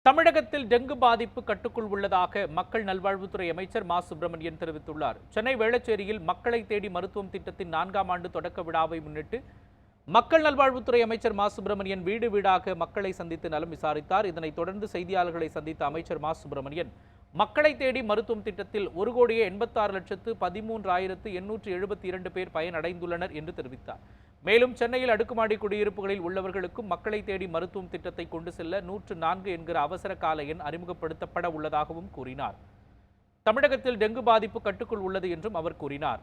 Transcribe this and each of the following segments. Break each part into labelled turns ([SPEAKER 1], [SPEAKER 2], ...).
[SPEAKER 1] தமிழகத்தில் டெங்கு பாதிப்பு கட்டுக்குள் உள்ளதாக மக்கள் நல்வாழ்வுத்துறை அமைச்சர் மா சுப்பிரமணியன் தெரிவித்துள்ளார். சென்னை வேளச்சேரியில் மக்களை தேடி மருத்துவம் திட்டத்தின் 4ஆம் ஆண்டு தொடக்க விழாவை முன்னிட்டு மக்கள் நல்வாழ்வுத்துறை அமைச்சர் மா சுப்பிரமணியன் வீடு வீடாக மக்களை சந்தித்து நலம் விசாரித்தார். இதனைத் தொடர்ந்து செய்தியாளர்களை சந்தித்த அமைச்சர் மா சுப்பிரமணியன் மக்களை தேடி மருத்துவம் திட்டத்தில் 1,86,13,872 பேர் பயனடைந்துள்ளனர் என்று தெரிவித்தார். மேலும் சென்னையில் அடுக்குமாடி குடியிருப்புகளில் உள்ளவர்களுக்கும் மக்களை தேடி மருத்துவம் திட்டத்தை கொண்டு செல்ல 104 என்கிற அவசர கால எண் அறிமுகப்படுத்தப்பட உள்ளதாகவும் கூறினார். தமிழகத்தில் டெங்கு பாதிப்பு கட்டுக்குள் உள்ளது என்றும் அவர் கூறினார்.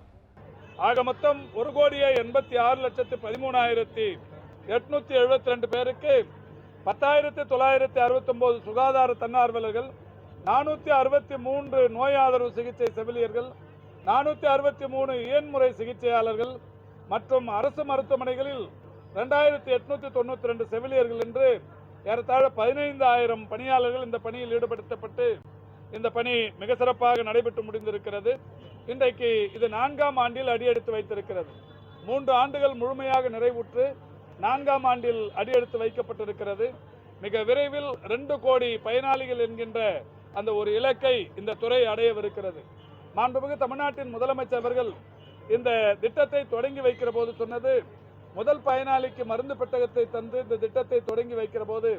[SPEAKER 2] ஆக மொத்தம் 1,86,13,872 பேருக்கு 10,969 சுகாதார தன்னார்வலர்கள், 463 நோய் ஆதரவு சிகிச்சை செவிலியர்கள், 463 இயன்முறை சிகிச்சையாளர்கள் மற்றும் அரசு மருத்துவமனைகளில் 2,892 செவிலியர்கள் என்று ஏறத்தாழ 15,000 பணியாளர்கள் இந்த பணியில் ஈடுபடுத்தப்பட்டு இந்த பணி மிக சிறப்பாக நடைபெற்று முடிந்திருக்கிறது. இன்றைக்கு இது 4ஆம் ஆண்டில் அடியெடுத்து வைத்திருக்கிறது. 3 ஆண்டுகள் முழுமையாக நிறைவுற்று 4ஆம் ஆண்டில் அடியெடுத்து வைக்கப்பட்டிருக்கிறது. மிக விரைவில் 2 கோடி பயனாளிகள் என்கின்ற அந்த ஒரு இலக்கை இந்த துறை அடையவிருக்கிறது. மாண்புமிகு தமிழ்நாட்டின் முதலமைச்சர் அவர்கள் இந்த திட்டத்தை தொடங்கி வைக்கிற போது சொன்னது, முதல் பயனாளிக்கு மருந்து பெட்டகத்தை தந்து இந்த திட்டத்தை தொடங்கி வைக்கிற போது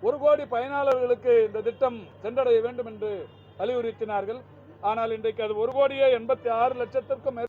[SPEAKER 2] 1 கோடி பயனாளர்களுக்கு இந்த திட்டம் சென்றடைய வேண்டும் என்று வலியுறுத்தினார்கள். ஆனால் இன்றைக்கு அது 1,86,00,000